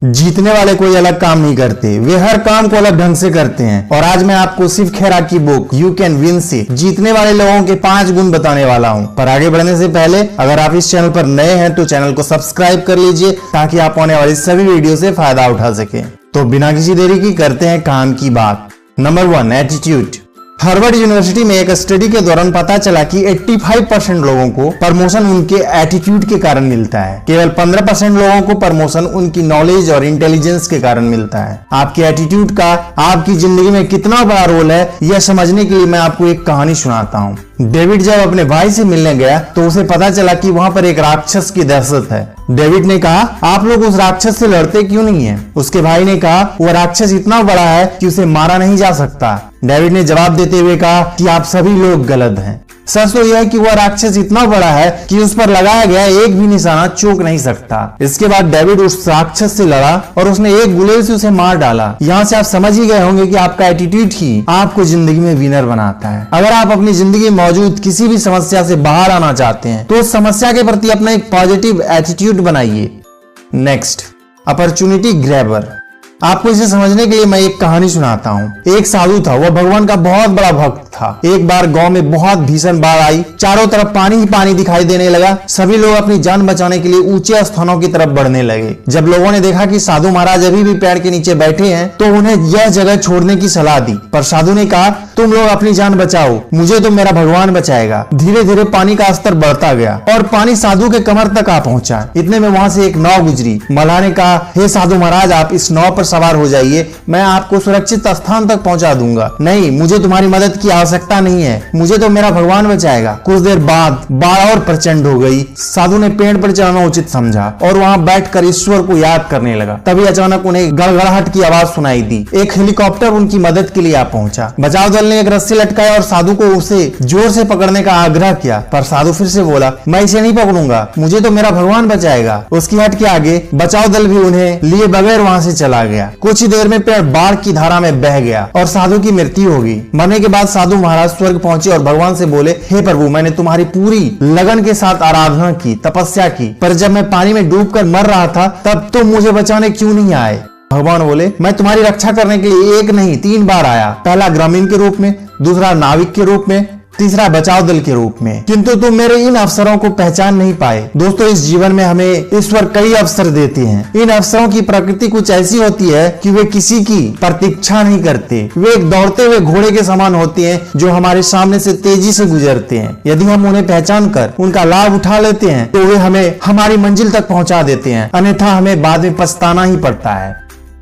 जीतने वाले कोई अलग काम नहीं करते, वे हर काम को अलग ढंग से करते हैं। और आज मैं आपको शिव खेरा की बुक यू कैन विन से जीतने वाले लोगों के 5 गुण बताने वाला हूं। पर आगे बढ़ने से पहले अगर आप इस चैनल पर नए हैं तो चैनल को सब्सक्राइब कर लीजिए ताकि आप आने वाली सभी वीडियो से फायदा उठा सके। तो बिना किसी देरी की करते हैं काम की बात। Number 1, attitude. हार्वर्ड यूनिवर्सिटी में एक स्टडी के दौरान पता चला कि 85% लोगों को प्रमोशन उनके एटीट्यूड के कारण मिलता है। केवल 15% लोगों को प्रमोशन उनकी नॉलेज और इंटेलिजेंस के कारण मिलता है। आपके एटीट्यूड का आपकी जिंदगी में कितना बड़ा रोल है, यह समझने के लिए मैं आपको एक कहानी सुनाता हूँ। डेविड जब अपने भाई से मिलने गया तो उसे पता चला कि वहाँ पर एक राक्षस की दहशत है। डेविड ने कहा, आप लोग उस राक्षस से लड़ते क्यों नहीं है? उसके भाई ने कहा, वो राक्षस इतना बड़ा है कि उसे मारा नहीं जा सकता। डेविड ने जवाब देते हुए कहा कि आप सभी लोग गलत हैं। सच तो यह है कि वह राक्षस इतना बड़ा है कि उस पर लगाया गया एक भी निशाना चूक नहीं सकता। इसके बाद डेविड उस राक्षस से लड़ा और उसने एक गुलेल से उसे मार डाला। यहाँ से आप समझ ही गए होंगे कि आपका एटीट्यूड ही आपको जिंदगी में विनर बनाता है। अगर आप अपनी जिंदगी में मौजूद किसी भी समस्या से बाहर आना चाहते हैं तो उस समस्या के प्रति अपना एक पॉजिटिव एटीट्यूड बनाइए। Next, opportunity grabber. आपको इसे समझने के लिए मैं एक कहानी सुनाता हूँ। एक साधु था, वह भगवान का बहुत बड़ा भक्त था। एक बार गांव में बहुत भीषण बाढ़ आई, चारों तरफ पानी ही पानी दिखाई देने लगा। सभी लोग अपनी जान बचाने के लिए ऊंचे स्थानों की तरफ बढ़ने लगे। जब लोगों ने देखा कि साधु महाराज अभी भी पेड़ के नीचे बैठे हैं तो उन्हें यह जगह छोड़ने की सलाह दी। पर साधु ने कहा, तुम लोग अपनी जान बचाओ, मुझे तो मेरा भगवान बचाएगा। धीरे धीरे पानी का स्तर बढ़ता गया और पानी साधु के कमर तक आ पहुंचा। इतने में वहां से एक नाव गुजरी। मल्लाह ने कहा, हे साधु महाराज, आप इस नाव पर सवार हो जाइए, मैं आपको सुरक्षित स्थान तक पहुंचा दूंगा। नहीं, मुझे तुम्हारी मदद की आवश्यकता नहीं है, मुझे तो मेरा भगवान बचाएगा। कुछ देर बाद बाढ़ और प्रचंड हो गई। साधु ने पेड़ पर चढ़ना उचित समझा और वहां बैठकर ईश्वर को याद करने लगा। तभी अचानक उन्हें गड़गड़ाहट की आवाज सुनाई दी। एक हेलीकॉप्टर उनकी मदद के लिए आ पहुंचा। बचाव दल ने एक रस्सी लटकाया और साधु को उसे जोर से पकड़ने का आग्रह किया। पर साधु फिर से बोला, मैं इसे नहीं पकड़ूंगा, मुझे तो मेरा भगवान बचाएगा। उसकी हट के आगे बचाव दल भी उन्हें लिए बगैर वहां से चला गया। कुछ ही देर में पेड़ बाढ़ की धारा में बह गया और साधु की मृत्यु हो गई। मरने के बाद साधु महाराज स्वर्ग पहुंचे और भगवान से बोले, हे प्रभु, मैंने तुम्हारी पूरी लगन के साथ आराधना की, तपस्या की, पर जब मैं पानी में डूबकर मर रहा था तब तुम मुझे बचाने क्यों नहीं आए? भगवान बोले, मैं तुम्हारी रक्षा करने के लिए 1 नहीं 3 बार आया। पहला ग्रामीण के रूप में, दूसरा नाविक के रूप में, तीसरा बचाव दल के रूप में, किंतु तुम मेरे इन अवसरों को पहचान नहीं पाए। दोस्तों, इस जीवन में हमें ईश्वर कई अवसर देते हैं। इन अवसरों की प्रकृति कुछ ऐसी होती है कि वे किसी की प्रतीक्षा नहीं करते। वे एक दौड़ते हुए घोड़े के समान होते हैं जो हमारे सामने से तेजी से गुजरते हैं। यदि हम उन्हें पहचान कर उनका लाभ उठा लेते हैं तो वे हमें हमारी मंजिल तक पहुंचा देते हैं, अन्यथा हमें बाद में पछताना ही पड़ता है।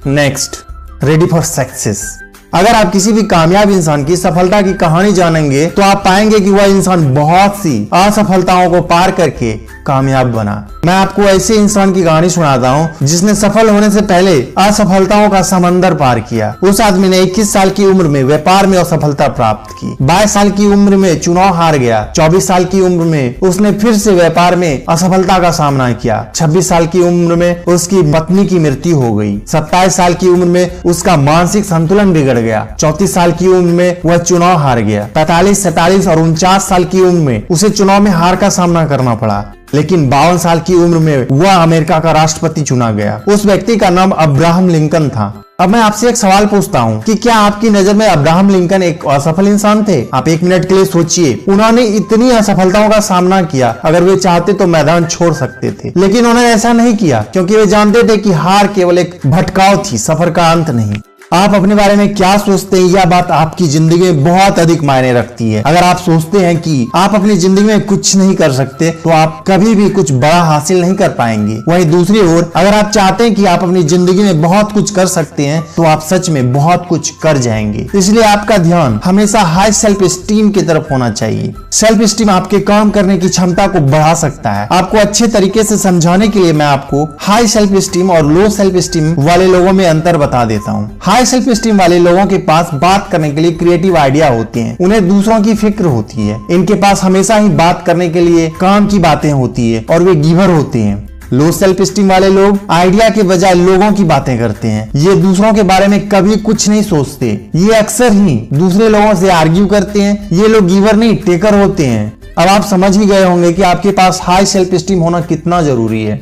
Next, ready for success. अगर आप किसी भी कामयाब इंसान की सफलता की कहानी जानेंगे तो आप पाएंगे कि वह इंसान बहुत सी असफलताओं को पार करके कामयाब बना। मैं आपको ऐसे इंसान की कहानी सुनाता हूँ जिसने सफल होने से पहले असफलताओं का समंदर पार किया। उस आदमी ने 21 साल की उम्र में व्यापार में असफलता प्राप्त की। 22 साल की उम्र में चुनाव हार गया। 24 साल की उम्र में उसने फिर से व्यापार में असफलता का सामना किया। 26 साल की उम्र में उसकी पत्नी की मृत्यु हो गई। 27 साल की उम्र में उसका मानसिक संतुलन बिगड़ गया। 34 साल की उम्र में वह चुनाव हार गया। 45, 47 और 49 साल की उम्र में उसे चुनाव में हार का सामना करना पड़ा। लेकिन 52 साल की उम्र में वह अमेरिका का राष्ट्रपति चुना गया। उस व्यक्ति का नाम अब्राहम लिंकन था। अब मैं आपसे एक सवाल पूछता हूँ कि क्या आपकी नजर में अब्राहम लिंकन एक असफल इंसान थे? आप 1 मिनट के लिए सोचिए। उन्होंने इतनी असफलताओं का सामना किया, अगर वे चाहते तो मैदान छोड़ सकते थे, लेकिन उन्होंने ऐसा नहीं किया क्योंकि वे जानते थे कि हार केवल एक भटकाव थी, सफर का अंत नहीं। आप अपने बारे में क्या सोचते हैं, यह बात आपकी जिंदगी में बहुत अधिक मायने रखती है। अगर आप सोचते हैं कि आप अपनी जिंदगी में कुछ नहीं कर सकते तो आप कभी भी कुछ बड़ा हासिल नहीं कर पाएंगे। वहीं दूसरी ओर अगर आप चाहते हैं कि आप अपनी जिंदगी में बहुत कुछ कर सकते हैं तो आप सच में बहुत कुछ कर जाएंगे। इसलिए आपका ध्यान हमेशा हाई सेल्फ स्टीम की तरफ होना चाहिए। सेल्फ स्टीम आपके काम करने की क्षमता को बढ़ा सकता है। आपको अच्छे तरीके से समझाने के लिए मैं आपको हाई सेल्फ स्टीम और लो सेल्फ स्टीम वाले लोगों में अंतर बता देता हूँ। हाई सेल्फ स्टीम वाले लोगों के पास बात करने के लिए क्रिएटिव आइडिया होते हैं। उन्हें दूसरों की फिक्र होती है। इनके पास हमेशा ही बात करने के लिए काम की बातें होती है और वे गिवर होते हैं। लो सेल्फ स्टीम वाले लोग आइडिया के बजाय लोगों की बातें करते हैं। ये दूसरों के बारे में कभी कुछ नहीं सोचते। ये अक्सर ही दूसरे लोगों से आर्ग्यू करते हैं। ये लोग गिवर नहीं, टेकर होते हैं। अब आप समझ ही गए होंगे कि आपके पास हाई सेल्फ स्टीम होना कितना जरूरी है।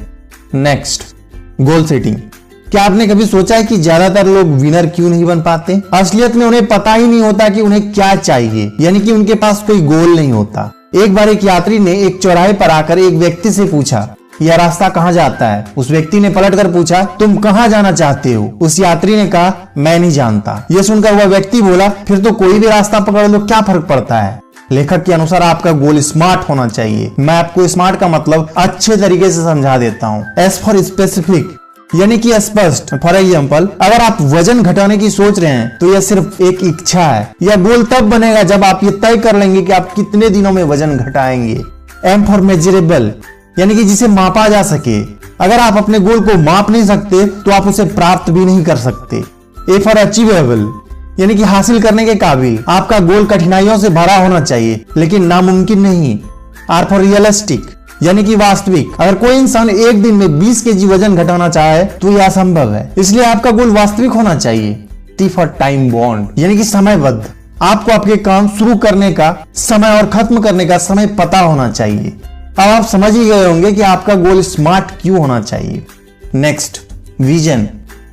Next, goal setting. क्या आपने कभी सोचा है कि ज्यादातर लोग विनर क्यों नहीं बन पाते? असलियत में उन्हें पता ही नहीं होता कि उन्हें क्या चाहिए, यानी कि उनके पास कोई गोल नहीं होता। एक बार एक यात्री ने एक चौराहे पर आकर एक व्यक्ति से पूछा, यह रास्ता कहाँ जाता है? उस व्यक्ति ने पलटकर पूछा, तुम कहाँ जाना चाहते हो? उस यात्री ने कहा, मैं नहीं जानता। यह सुनकर वह व्यक्ति बोला, फिर तो कोई भी रास्ता पकड़ लो, क्या फर्क पड़ता है? लेखक के अनुसार आपका गोल स्मार्ट होना चाहिए। मैं आपको स्मार्ट का मतलब अच्छे तरीके से समझा देता हूँ। एस फॉर स्पेसिफिक, यानी कि स्पष्ट। फॉर एग्जाम्पल, अगर आप वजन घटाने की सोच रहे हैं तो यह सिर्फ एक इच्छा है। यह गोल तब बनेगा जब आप ये तय कर लेंगे कि आप कितने दिनों में वजन घटाएंगे। एम फॉर मेजरेबल, यानी कि जिसे मापा जा सके। अगर आप अपने गोल को माप नहीं सकते तो आप उसे प्राप्त भी नहीं कर सकते। ए फॉर अचीवेबल, यानी कि हासिल करने के काबिल। आपका गोल कठिनाइयों से भरा होना चाहिए लेकिन नामुमकिन नहीं। आर फॉर रियलिस्टिक, यानी कि वास्तविक। अगर कोई इंसान एक दिन में 20 केजी वजन घटाना चाहे तो यह असंभव है, इसलिए आपका गोल वास्तविक होना चाहिए। टी फॉर टाइम बॉन्ड, यानी कि समयबद्ध। आपको आपके काम शुरू करने का समय और खत्म करने का समय पता होना चाहिए। अब आप समझ ही गए होंगे कि आपका गोल स्मार्ट क्यों होना चाहिए। Next, vision.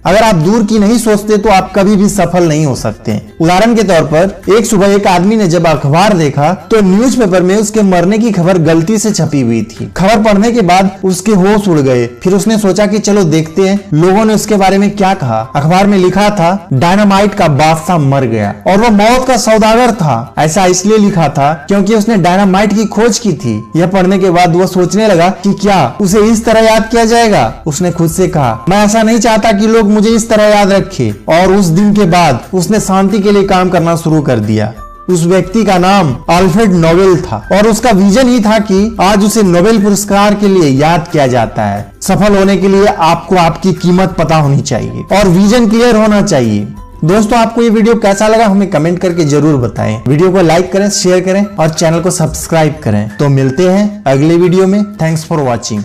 अगर आप दूर की नहीं सोचते तो आप कभी भी सफल नहीं हो सकते। उदाहरण के तौर पर, एक सुबह एक आदमी ने जब अखबार देखा तो न्यूज़पेपर में उसके मरने की खबर गलती से छपी हुई थी। खबर पढ़ने के बाद उसके होश उड़ गए। फिर उसने सोचा कि चलो देखते हैं लोगों ने उसके बारे में क्या कहा। अखबार में लिखा था, डायनामाइट का बादशाह मर गया और वह मौत का सौदागर था। ऐसा इसलिए लिखा था क्योंकि उसने डायनामाइट की खोज की थी। यह पढ़ने के बाद वह सोचने लगा कि क्या उसे इस तरह याद किया जाएगा। उसने खुद से कहा, मैं ऐसा नहीं चाहता कि लोग मुझे इस तरह याद रखे। और उस दिन के बाद उसने शांति के लिए काम करना शुरू कर दिया। उस व्यक्ति का नाम अल्फ्रेड नोबेल था और उसका विजन ही था कि आज उसे नोबेल पुरस्कार के लिए याद किया जाता है। सफल होने के लिए आपको आपकी कीमत पता होनी चाहिए और विजन क्लियर होना चाहिए। दोस्तों, आपको ये वीडियो कैसा लगा हमें कमेंट करके जरूर बताएं। वीडियो को लाइक करें, शेयर करें और चैनल को सब्सक्राइब करें। तो मिलते हैं अगले वीडियो में। Thanks for watching.